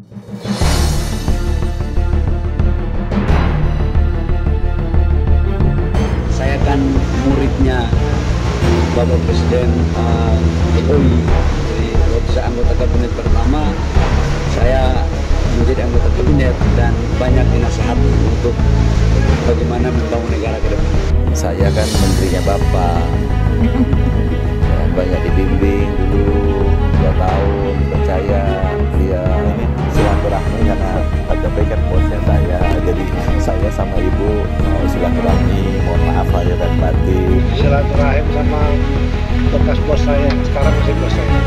Saya kan muridnya Bapak Presiden Jokowi. Jadi waktu saya anggota kabinet pertama, saya menjadi anggota kabinet dan banyak dinasihat untuk bagaimana membangun negara ke depan. Saya kan menterinya Bapak, ya, banyak dibimbing dulu 2 tahun, percaya dia silaturahmi karena Pak Jokowi kan bosnya saya, jadi saya sama Ibu mau silaturahmi, mohon maaf lahir dan batin. Silaturahim sama bekas bos saya, sekarang masih bos saya.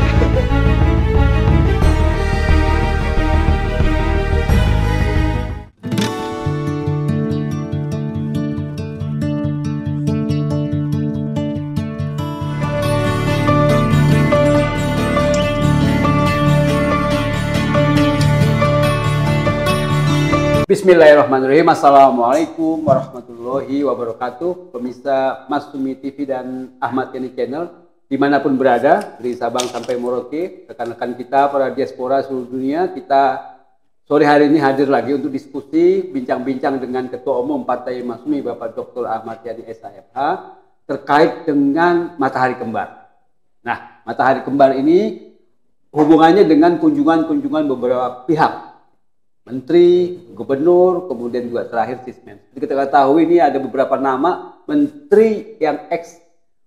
Bismillahirrahmanirrahim. Assalamualaikum warahmatullahi wabarakatuh. Pemirsa Masumi TV dan Ahmad Yani Channel dimanapun berada, dari Sabang sampai Merauke, rekan-rekan kita para diaspora seluruh dunia, kita sore hari ini hadir lagi untuk diskusi, bincang-bincang dengan Ketua Umum Partai Masumi Bapak Dr. Ahmad Yani SHMH terkait dengan matahari kembar. Nah, matahari kembar ini hubungannya dengan kunjungan-kunjungan beberapa pihak, menteri, gubernur, kemudian juga terakhir sismen. Seperti kita ketahui ini ada beberapa nama menteri yang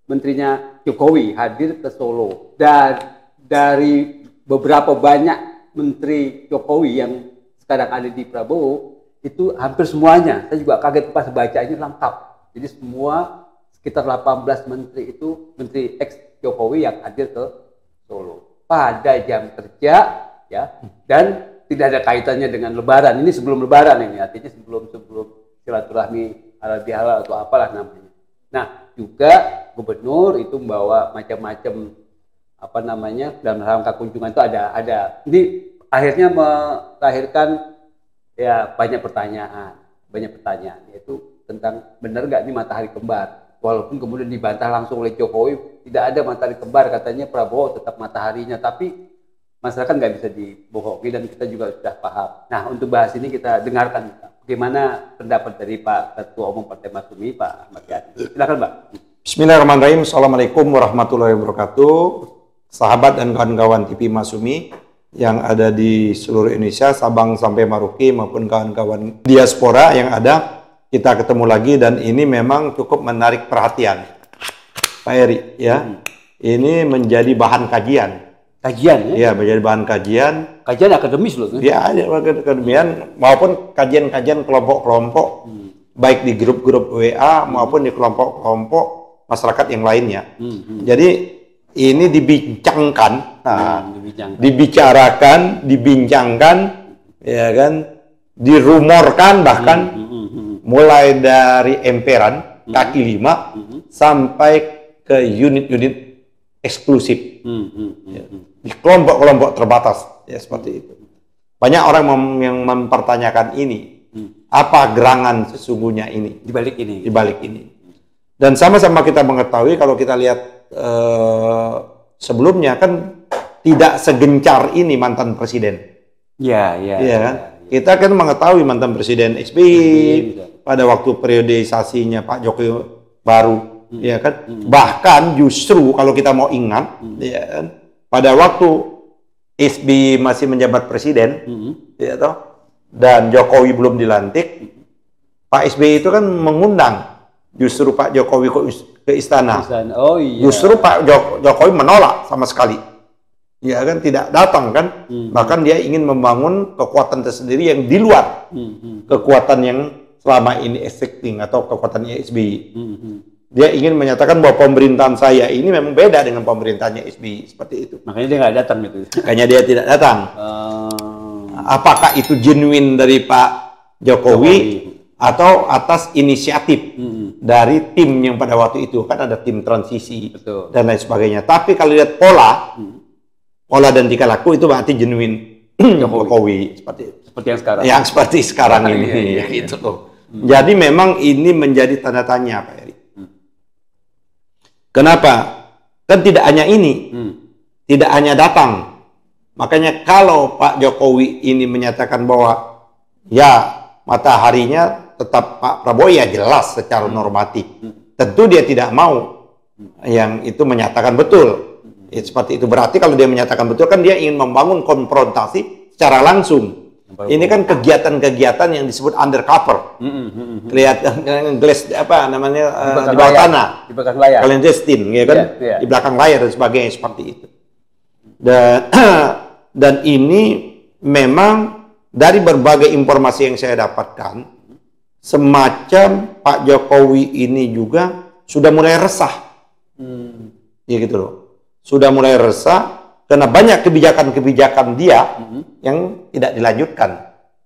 menterinya Jokowi hadir ke Solo. Dan dari beberapa banyak menteri Jokowi yang sekarang ada di Prabowo, itu hampir semuanya, saya juga kaget pas bacanya lengkap. Jadi semua sekitar 18 menteri itu menteri Jokowi yang hadir ke Solo pada jam kerja, ya, dan tidak ada kaitannya dengan Lebaran. Ini sebelum Lebaran ini, artinya sebelum silaturahmi halal bihalal atau apalah namanya. Nah, juga gubernur itu membawa macam-macam dalam rangka kunjungan itu ada. Ini akhirnya melahirkan ya banyak pertanyaan, yaitu tentang benar nggak ini matahari kembar. Walaupun kemudian dibantah langsung oleh Jokowi, tidak ada matahari kembar, katanya Prabowo tetap mataharinya, tapi masyarakat nggak bisa dibohongi dan kita juga sudah paham. Nah, untuk bahas ini kita dengarkan bagaimana pendapat dari Pak Ketua Umum Partai Masumi, Pak Ahmad Yani. Silakan, Pak. Bismillahirrahmanirrahim. Assalamualaikum warahmatullahi wabarakatuh. Sahabat dan kawan-kawan TV Masumi yang ada di seluruh Indonesia, Sabang sampai Merauke maupun kawan-kawan diaspora yang ada, kita ketemu lagi dan ini memang cukup menarik perhatian, Pak Eri. Ya, ini menjadi bahan kajian. Kajian ya? Iya, menjadi bahan kajian. Kajian akademis loh. Iya, akademian maupun kajian-kajian kelompok-kelompok, baik di grup-grup WA maupun di kelompok-kelompok masyarakat yang lainnya. Jadi ini dibincangkan, dibicarakan, dibincangkan, ya kan, dirumorkan bahkan mulai dari emperan kaki 5 sampai ke unit-unit eksklusif. Di kelompok-kelompok terbatas, ya seperti itu. Banyak orang yang mempertanyakan ini, apa gerangan sesungguhnya ini di balik ini. Dan sama-sama kita mengetahui kalau kita lihat sebelumnya kan tidak segencar ini mantan presiden. Ya kan? Kita kan mengetahui mantan presiden SBY pada waktu periodisasinya Pak Jokowi baru, ya kan? Bahkan justru kalau kita mau ingat, ya kan? Pada waktu SBY masih menjabat presiden, ya toh, dan Jokowi belum dilantik, Pak SBY itu kan mengundang justru Pak Jokowi ke istana. Oh iya. Justru Pak Jokowi menolak sama sekali, ya kan, tidak datang kan. Bahkan dia ingin membangun kekuatan tersendiri yang di luar kekuatan yang selama ini existing atau kekuatannya SBY. Dia ingin menyatakan bahwa pemerintahan saya ini memang beda dengan pemerintahannya SBY, seperti itu. Makanya dia nggak datang gitu. Makanya dia tidak datang. Apakah itu genuine dari Pak Jokowi atau atas inisiatif dari tim yang pada waktu itu, kan ada tim transisi. Betul. Dan lain sebagainya. Tapi kalau lihat pola dan tingkah laku itu berarti genuine Jokowi seperti yang sekarang. Yang seperti sekarang ini, ya, gitu loh. Jadi memang ini menjadi tanda tanya, Pak Eri. Kenapa? Kan tidak hanya ini, tidak hanya datang, Makanya kalau Pak Jokowi ini menyatakan bahwa ya mataharinya tetap Pak Prabowo, ya jelas secara normatif. Tentu dia tidak mau yang itu menyatakan betul. Seperti itu berarti kalau dia menyatakan betul kan dia ingin membangun konfrontasi secara langsung. Ini kan kegiatan-kegiatan yang disebut undercover. Kelihatan glass apa namanya di bawah tanah. Di belakang layar. Clandestine, ya kan? Di belakang layar dan sebagainya seperti itu. Dan ini memang dari berbagai informasi yang saya dapatkan, semacam Pak Jokowi ini juga sudah mulai resah. Ya gitu loh. Sudah mulai resah karena banyak kebijakan-kebijakan dia yang tidak dilanjutkan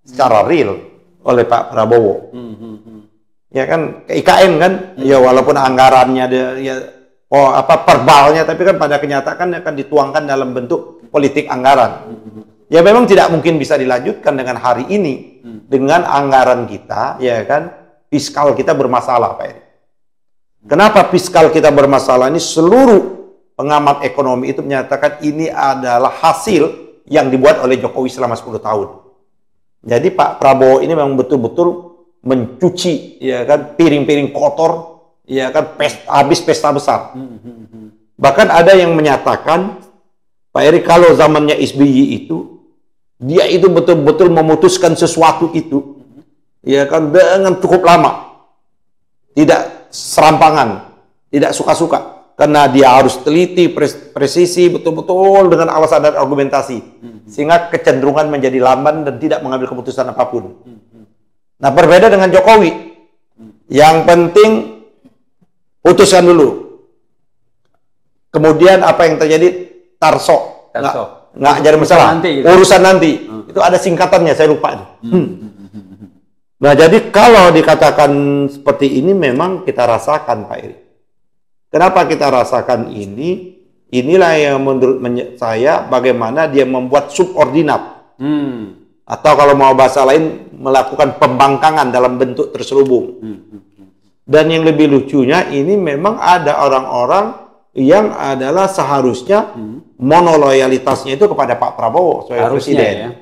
secara real oleh Pak Prabowo. Ya kan, ke IKN kan, ya walaupun anggarannya perbalnya, tapi kan pada kenyataan akan dituangkan dalam bentuk politik anggaran. Ya memang tidak mungkin bisa dilanjutkan dengan hari ini dengan anggaran kita, ya kan, fiskal kita bermasalah, Pak Eri. Kenapa fiskal kita bermasalah? Ini seluruh pengamat ekonomi itu menyatakan ini adalah hasil yang dibuat oleh Jokowi selama 10 tahun. Jadi Pak Prabowo ini memang betul-betul mencuci, ya kan, piring-piring kotor, ya kan, habis pesta besar. Bahkan ada yang menyatakan, Pak Eri, kalau zamannya SBY itu, dia itu betul-betul memutuskan sesuatu itu, ya kan, dengan cukup lama, tidak serampangan, tidak suka-suka. Karena dia harus teliti, presisi, betul-betul dengan alasan dan argumentasi. Sehingga kecenderungan menjadi lamban dan tidak mengambil keputusan apapun. Nah, berbeda dengan Jokowi. Yang penting, putuskan dulu. Kemudian apa yang terjadi? Tarso. Nggak jadi masalah. Urusan nanti. Itu ada singkatannya, saya lupa. Nah, jadi kalau dikatakan seperti ini memang kita rasakan, Pak Eri. Kenapa kita rasakan ini? Inilah yang menurut saya bagaimana dia membuat subordinat. Atau kalau mau bahasa lain, melakukan pembangkangan dalam bentuk terselubung. Dan yang lebih lucunya, ini memang ada orang-orang yang adalah seharusnya monoloyalitasnya itu kepada Pak Prabowo sebagai presiden.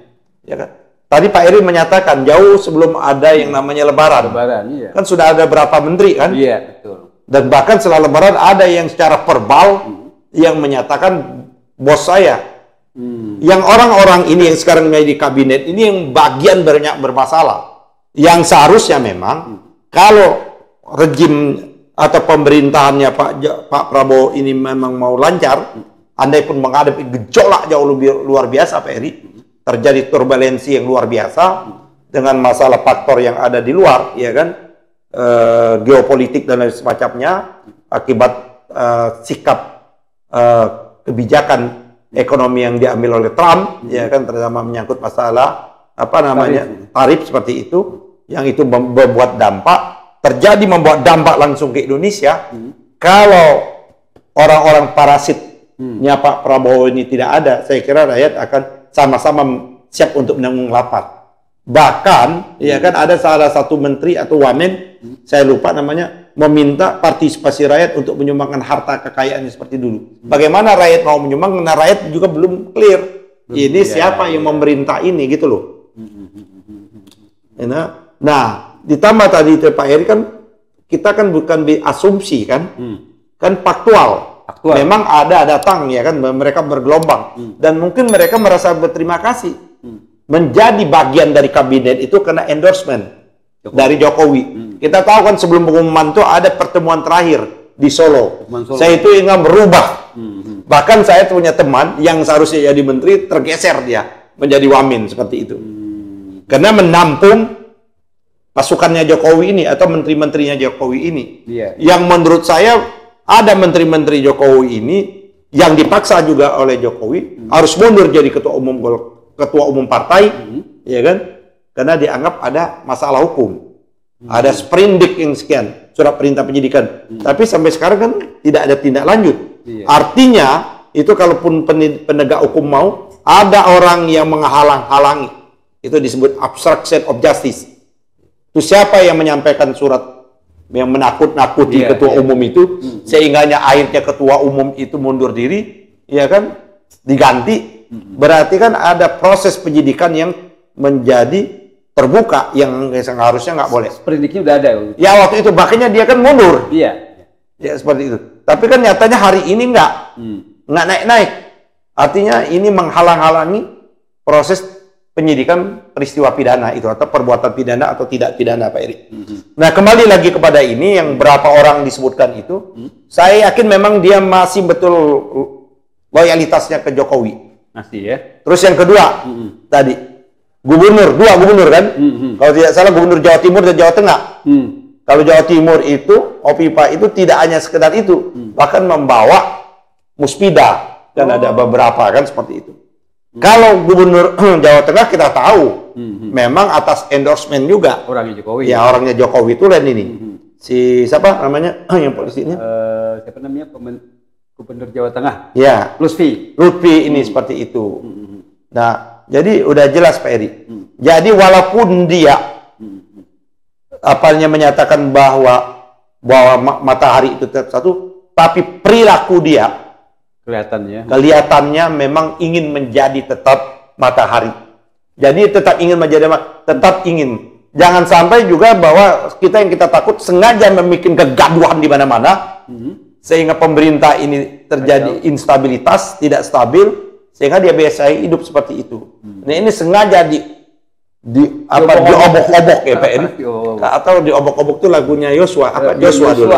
Ya kan? Tadi Pak Eri menyatakan jauh sebelum ada yang namanya Lebaran. Iya. Kan sudah ada berapa menteri kan? Iya, betul. Dan bahkan setelah Lebaran ada yang secara verbal yang menyatakan bos saya. Yang orang-orang ini yang sekarang menjadi kabinet ini yang bagian banyak bermasalah. Yang seharusnya memang kalau rejim atau pemerintahannya Pak Prabowo ini memang mau lancar, andai pun menghadapi gejolak jauh lebih luar biasa, Pak Eri, terjadi turbulensi yang luar biasa dengan masalah faktor yang ada di luar, ya kan? Geopolitik dan lain semacamnya akibat sikap kebijakan ekonomi yang diambil oleh Trump, ya kan, terutama menyangkut masalah apa namanya tarif seperti itu, yang itu membuat membuat dampak langsung ke Indonesia. Kalau orang-orang parasitnya Pak Prabowo ini tidak ada, saya kira rakyat akan sama-sama siap untuk menanggung lapar. Bahkan, ya kan, ada salah satu menteri atau wamen, saya lupa namanya, meminta partisipasi rakyat untuk menyumbangkan harta kekayaannya seperti dulu. Bagaimana rakyat mau menyumbang, karena rakyat juga belum clear. Ini siapa yang memerintah ini, gitu loh. Nah, ditambah tadi itu Pak Eri kan, kita kan bukan asumsi kan, kan faktual. Memang ada datang, ya kan, mereka bergelombang. Dan mungkin mereka merasa berterima kasih. Menjadi bagian dari kabinet itu kena endorsement dari Jokowi. Kita tahu kan sebelum pengumuman itu ada pertemuan terakhir di Solo. Saya itu ingin berubah. Bahkan saya punya teman yang seharusnya jadi menteri, tergeser dia menjadi wamin seperti itu. Karena menampung pasukannya Jokowi ini atau menteri-menterinya Jokowi ini. Yang menurut saya ada menteri-menteri Jokowi ini yang dipaksa juga oleh Jokowi harus mundur jadi ketua umum partai, ya kan? Karena dianggap ada masalah hukum, ada sprindik yang sekian, surat perintah penyidikan. Tapi sampai sekarang kan tidak ada tindak lanjut. Artinya itu kalaupun penegak hukum mau, ada orang yang menghalang-halangi. Itu disebut obstruction of justice. Itu siapa yang menyampaikan surat yang menakut-nakuti ketua umum itu, sehingganya akhirnya ketua umum itu mundur diri, ya kan? Diganti. berarti kan ada proses penyidikan yang menjadi terbuka yang harusnya nggak boleh. Sprindiknya udah ada. Ya waktu itu makanya dia kan mundur. Iya. Ya seperti itu. Tapi kan nyatanya hari ini nggak naik-naik. Artinya ini menghalang-halangi proses penyidikan peristiwa pidana itu atau perbuatan pidana atau tidak pidana, Pak Eri. Nah kembali lagi kepada ini yang berapa orang disebutkan itu, saya yakin memang dia masih betul loyalitasnya ke Jokowi. Masih ya. Terus yang kedua tadi gubernur, dua gubernur kan? Kalau tidak salah gubernur Jawa Timur dan Jawa Tengah. Kalau Jawa Timur itu, Opipa itu tidak hanya sekedar itu, bahkan membawa muspida. Dan ada beberapa kan seperti itu. Kalau gubernur Jawa Tengah kita tahu, memang atas endorsement juga. Orangnya Jokowi. Ya orangnya Jokowi itu lain ini. Si siapa namanya yang polisi ini? Siapa namanya gubernur Jawa Tengah? Ya. Lutfi ini seperti itu. Nah, jadi udah jelas Pak Eri. Jadi walaupun dia apalnya menyatakan bahwa matahari itu tetap satu, tapi perilaku dia kelihatannya memang ingin menjadi tetap matahari. Jadi tetap ingin menjadi tetap ingin. Jangan sampai juga bahwa kita takut sengaja membuat kegaduhan di mana-mana sehingga pemerintah ini terjadi instabilitas, tidak stabil sehingga dia biasa hidup seperti itu. Nah, ini sengaja diobok-obok ya Pak Eri. Atau diobok-obok itu lagunya Yosua Joshua dulu.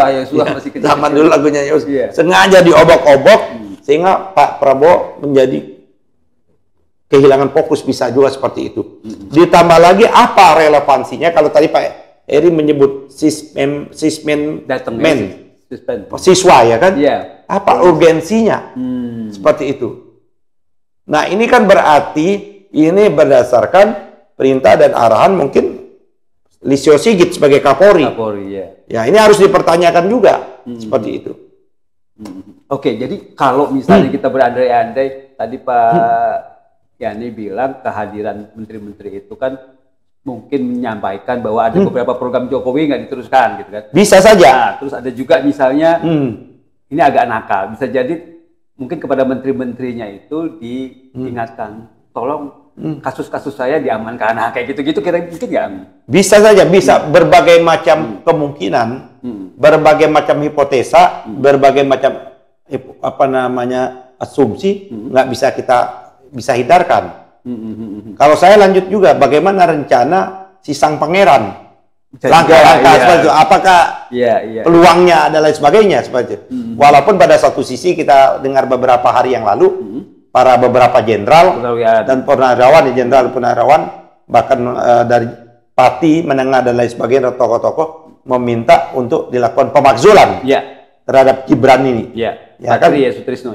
Zaman dulu lagunya Yosua. Sengaja diobok-obok sehingga Pak Prabowo menjadi kehilangan fokus, bisa juga seperti itu. Ditambah lagi apa relevansinya kalau tadi Pak Eri menyebut siswa ya kan? Apa urgensinya? Seperti itu. Nah ini kan berarti ini berdasarkan perintah dan arahan mungkin Listio Sigit sebagai Kapolri. Ya ini harus dipertanyakan juga seperti itu. Oke, jadi kalau misalnya kita berandai-andai, tadi Pak Yani bilang kehadiran menteri-menteri itu kan mungkin menyampaikan bahwa ada beberapa program Jokowi nggak diteruskan gitu kan. Bisa saja. Nah, terus ada juga misalnya ini agak nakal, bisa jadi mungkin kepada menteri-menterinya itu diingatkan, tolong kasus-kasus saya diamankan, nah, kayak gitu-gitu kira mungkin nggak? Bisa saja, bisa berbagai macam kemungkinan, berbagai macam hipotesa, berbagai macam asumsi nggak bisa hindarkan. Kalau saya lanjut juga, bagaimana rencana si sang pangeran, langkah-langkah seperti itu, apakah peluangnya dan lain sebagainya seperti itu. Walaupun pada satu sisi kita dengar beberapa hari yang lalu para beberapa jenderal dan purnawirawan bahkan dari parti menengah dan lain sebagainya tokoh-tokoh meminta untuk dilakukan pemakzulan terhadap Gibran ini. Ya kan,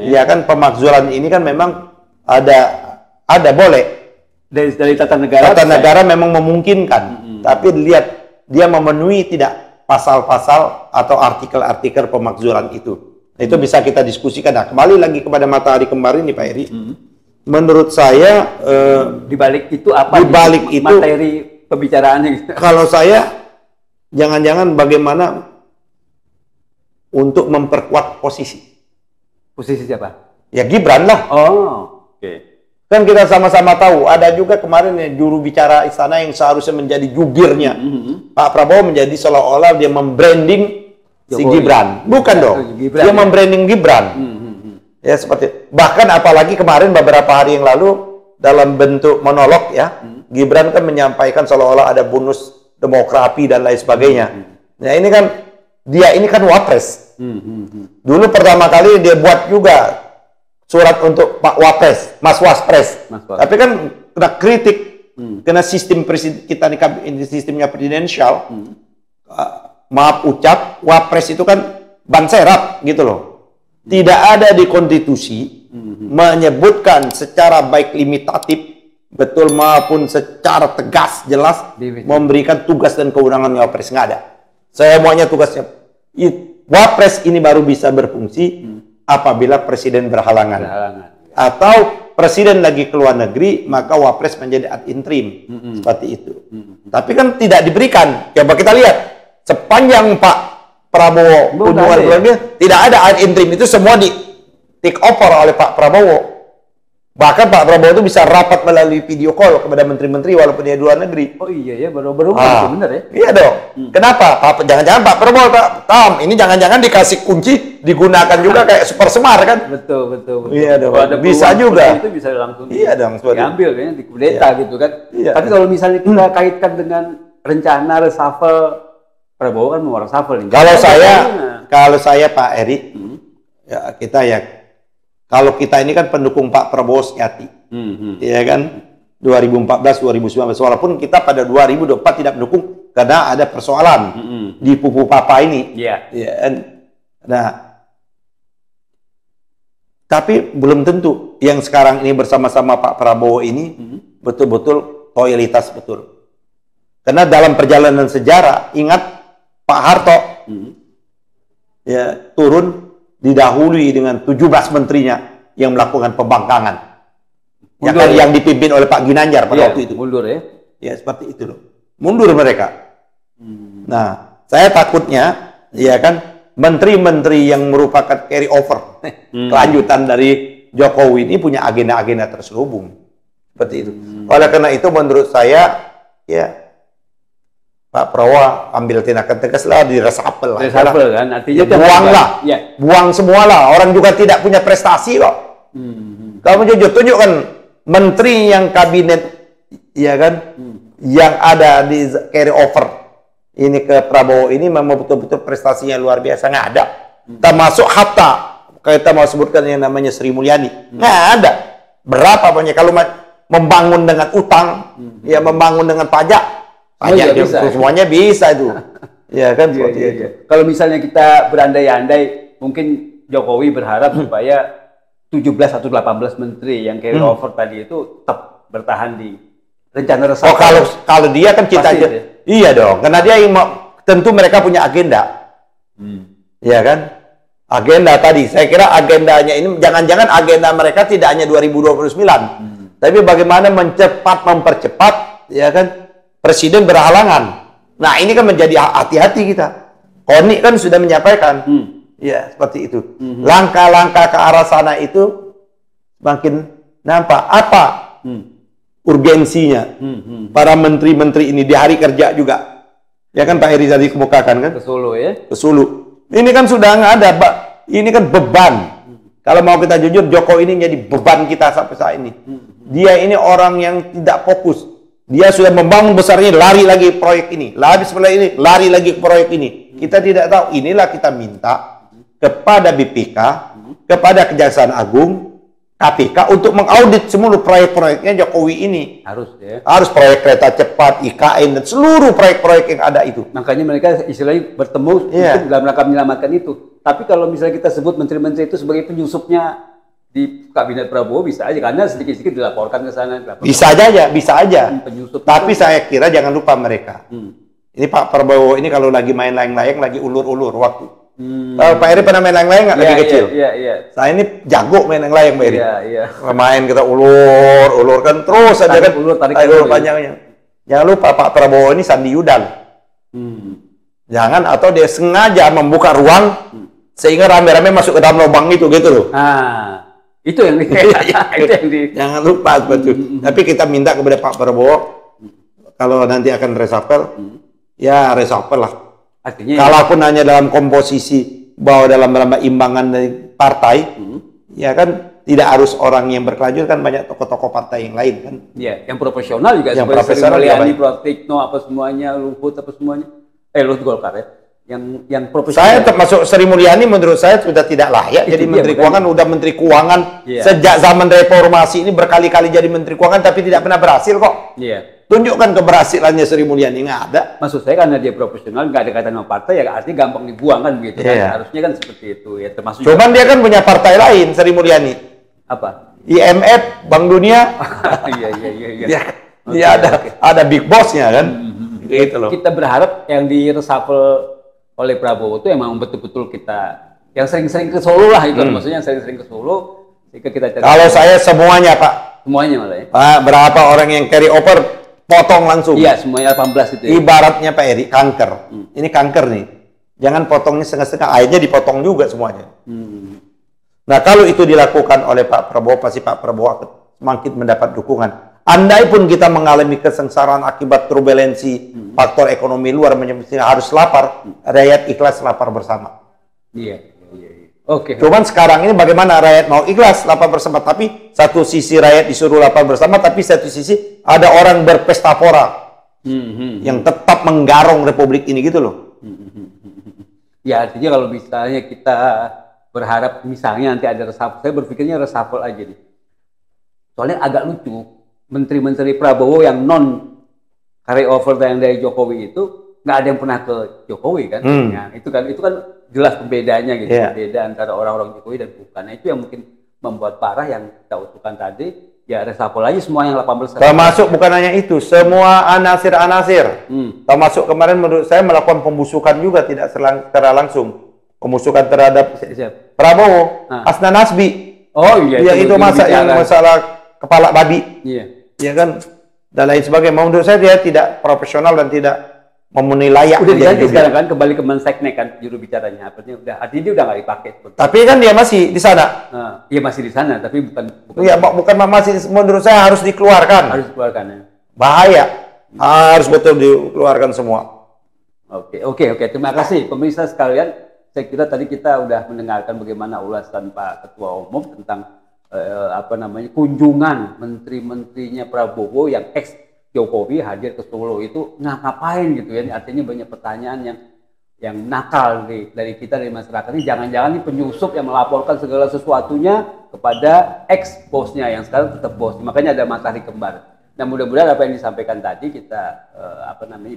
ya kan pemakzulan ini kan memang ada boleh dari tata negara. Tata negara memang memungkinkan, tapi lihat dia memenuhi tidak pasal-pasal atau artikel-artikel pemakzulan itu. Itu bisa kita diskusikan. Nah, kembali lagi kepada matahari kemarin nih Pak Eri. Menurut saya di balik itu apa? Di balik itu materi pembicaraannya. Kalau saya jangan-jangan bagaimana untuk memperkuat posisi. Posisi siapa? Ya Gibran lah. Kan kita sama-sama tahu, ada juga kemarin ya juru bicara istana yang seharusnya menjadi jubirnya. Pak Prabowo menjadi seolah-olah dia membranding si Gibran. Bukan dong. Dia membranding Gibran. Ya seperti bahkan apalagi kemarin beberapa hari yang lalu dalam bentuk monolog ya, Gibran kan menyampaikan seolah-olah ada bonus demografi dan lain sebagainya. Nah, ini kan dia ini kan wapres. Dulu pertama kali dia buat juga surat untuk Pak Wapres, Mas Waspres. Tapi kan kena kritik, kena sistem kita ini sistemnya presidensial. Maaf ucap, Wapres itu kan ban serap gitu loh. Tidak ada di konstitusi menyebutkan secara baik limitatif betul maupun secara tegas jelas memberikan tugas dan kewenangan Wapres, nggak ada. Saya maunya tugasnya Wapres ini baru bisa berfungsi apabila presiden berhalangan. Atau presiden lagi ke luar negeri, maka Wapres menjadi ad interim. Seperti itu. Tapi kan tidak diberikan. Coba kita lihat. Sepanjang Pak Prabowo hubungan keluarga, tidak ada ad interim. Itu semua di take over oleh Pak Prabowo. Bahkan Pak Prabowo itu bisa rapat melalui video call kepada menteri-menteri walaupun dia di luar negeri. Oh iya ya, baru-baru benar ya? Iya dong. Kenapa? Jangan-jangan Pak Prabowo, ini jangan-jangan dikasih kunci, digunakan juga kayak Super Semar kan? Betul. Iya dong. Bisa juga. Itu bisa langsung diambil kayaknya di kudeta gitu kan. Iya. Tapi kalau misalnya kita kaitkan dengan rencana reshuffle, Prabowo kan mau reshuffle nih. Kalau saya Pak Eri, ya kita ya. Kalau kita ini kan pendukung Pak Prabowo sejati, ya kan, 2014, 2019, walaupun kita pada 2024 tidak mendukung karena ada persoalan di Pupu Papa ini. Ya, nah, tapi belum tentu yang sekarang ini bersama-sama Pak Prabowo ini betul-betul loyalitas betul. Karena dalam perjalanan sejarah, ingat Pak Harto ya turun didahului dengan 17 menterinya yang melakukan pembangkangan. Yang dipimpin oleh Pak Ginanjar pada waktu itu. Mundur ya? Ya, seperti itu loh. Mundur mereka. Nah, saya takutnya, ya kan, menteri-menteri yang merupakan carry over, kelanjutan dari Jokowi ini punya agenda-agenda terselubung. Seperti itu. Oleh karena itu, menurut saya, ya, Pak Prabowo ambil tindakan tegas lah, di reshuffle lah. Reshuffle kan, artinya buang lah, buang semua lah. Orang juga tidak punya prestasi kok. Kamu jujur tunjukkan menteri yang kabinet, ya kan, yang ada di carry over ini ke Prabowo ini memang betul-betul prestasinya luar biasa, nggak ada. Termasuk Hatta, kita mau sebutkan yang namanya Sri Mulyani, nggak ada. Berapa banyak kalau membangun dengan utang, ya membangun dengan pajak. Semuanya bisa itu. Ya kan? Iya. Kalau misalnya kita berandai-andai, mungkin Jokowi berharap supaya 17 atau 18 menteri yang carry over tadi itu tetap bertahan di rencana reshuffle. Oh, kalau dia kan kita aja. Ya? Iya dong, karena dia yang tentu mereka punya agenda. Iya kan? Agenda tadi, saya kira agendanya ini jangan-jangan agenda mereka tidak hanya 2029, tapi bagaimana mempercepat, ya kan? Presiden berhalangan. Nah, ini kan menjadi hati-hati kita. Koni kan sudah menyampaikan. Ya, seperti itu. Langkah-langkah ke arah sana itu makin nampak. Apa urgensinya para menteri-menteri ini di hari kerja juga. Ya kan Pak Heri tadi kemukakan kan? Ke Solo ya? Ke Solo. Ini kan sudah nggak ada, Pak. Ini kan beban. Kalau mau kita jujur, Jokowi ini jadi beban kita sampai saat ini. Dia ini orang yang tidak fokus. Dia sudah membangun besarnya, lari lagi proyek ini, lari sebelah ini, lari lagi proyek ini. Kita tidak tahu. Inilah kita minta kepada BPK, kepada Kejaksaan Agung, KPK untuk mengaudit seluruh proyek-proyeknya Jokowi ini. Harus ya. Harus proyek kereta cepat, IKN, dan seluruh proyek-proyek yang ada itu. Makanya mereka istilahnya bertemu dalam rangka menyelamatkan itu. Tapi kalau misalnya kita sebut menteri-menteri itu sebagai penyusupnya di kabinet Prabowo, bisa aja karena sedikit-sedikit dilaporkan ke sana. Bisa aja. Penyusup. Tapi saya kira jangan lupa mereka. Ini Pak Prabowo ini kalau lagi main layang-layang, lagi ulur-ulur waktu. Pak Eri pernah main layang-layang nggak lagi kecil? Iya. Saya ini jago main layang-layang, Pak Eri. Iya. Main kita ulur kan terus aja kan. Ulur panjangnya. Jangan lupa Pak Prabowo ini Sandi Yudal. Jangan, atau dia sengaja membuka ruang sehingga rame-rame masuk ke dalam lubang itu gitu loh. Itu yang jangan lupa betul. Tapi kita minta kepada Pak Prabowo kalau nanti akan reshuffle, ya reshuffle lah. Artinya kalaupun hanya dalam komposisi bahwa dalam imbangan dari partai, ya kan tidak harus orang yang berkelanjutan, kan banyak tokoh-tokoh partai yang lain kan. Iya, yang profesional juga, yang profesional Sri Mulyani, Pratikno, apa semuanya, Luhut apa semuanya. Luhut Golkar ya. Yang profesional. Saya termasuk Sri Mulyani, menurut saya sudah tidak layak jadi Menteri Keuangan. Udah Menteri Keuangan sejak zaman reformasi ini berkali-kali jadi Menteri Keuangan tapi tidak pernah berhasil kok. Tunjukkan keberhasilannya Sri Mulyani, nggak ada. Maksud saya karena dia profesional, nggak ada kaitan sama partai, ya artinya gampang dibuang kan begitu kan. Harusnya kan seperti itu ya, termasuk. Cuman dia kan punya partai lain, Sri Mulyani. Apa? IMF, Bank Dunia. Iya. Ada big boss-nya kan. Gitu loh. Kita berharap yang di reshuffle oleh Prabowo itu emang betul-betul kita yang sering-sering ke Solo lah itu, maksudnya sering-sering ke Solo sehingga kita cari. Kalau saya semuanya Pak, semuanya malah ya. Pak, berapa orang yang carry over potong langsung. Iya, semuanya 18 itu ya. Ibaratnya Pak Eri kanker. Ini kanker nih, jangan potongnya setengah-setengah, akhirnya dipotong juga semuanya. Nah kalau itu dilakukan oleh Pak Prabowo, pasti Pak Prabowo semakin mendapat dukungan. Andai pun kita mengalami kesengsaraan akibat turbulensi faktor ekonomi luar menyebabkan harus lapar, rakyat ikhlas lapar bersama. Iya. Oke. Cuman sekarang ini bagaimana rakyat mau ikhlas lapar bersama, tapi satu sisi rakyat disuruh lapar bersama, tapi satu sisi ada orang berpesta pora yang tetap menggarong republik ini gitu loh. Ya artinya kalau misalnya kita berharap misalnya nanti ada reshuffle, saya berpikirnya reshuffle aja nih. Soalnya agak lucu, menteri-menteri Prabowo yang non carry over yang dari Jokowi itu nggak ada yang pernah ke Jokowi kan? Nah, itu kan jelas pembedanya gitu, beda antara orang-orang Jokowi dan bukan. Nah, itu yang mungkin membuat parah yang kita usulkan tadi, ya reshuffle aja semua yang 18. Termasuk bukan hanya itu, semua anasir-anasir. Termasuk kemarin menurut saya melakukan pembusukan juga tidak secara langsung. Pembusukan terhadap Prabowo, Asnan Nasbi. Oh iya, itu masalah kepala babi. Iya kan, dan lain sebagainya. Menurut saya dia tidak profesional dan tidak memenuhi layak. Udah diganti sekarang kan, kembali ke Menseknek kan juru bicaranya. Artinya dia udah nggak dipakai. Tapi kan dia masih di sana. Iya masih di sana, tapi bukan. Iya, bukan masih. Menurut saya harus dikeluarkan. Harus dikeluarkan ya. Bahaya. Harus betul dikeluarkan semua. Oke. Terima kasih pemirsa sekalian. Saya kira tadi kita udah mendengarkan bagaimana ulasan Pak Ketua Umum tentang kunjungan menteri-menterinya Prabowo yang ex Jokowi hadir ke Solo itu ngapain gitu ya. Artinya banyak pertanyaan yang nakal dari kita, dari masyarakat ini. Jangan-jangan ini penyusup yang melaporkan segala sesuatunya kepada ex bosnya yang sekarang tetap bos. Makanya ada matahari kembar. Nah, mudah-mudahan apa yang disampaikan tadi kita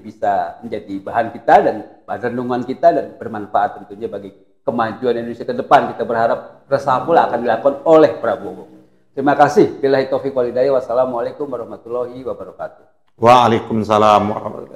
bisa menjadi bahan kita dan bahan renungan kita dan bermanfaat tentunya bagi kemajuan Indonesia ke depan. Kita berharap reshuffle akan dilakukan oleh Prabowo. Terima kasih. Billahi taufiq wal hidayah. Wassalamualaikum warahmatullahi wabarakatuh. Waalaikumsalam warahmatullahi wabarakatuh.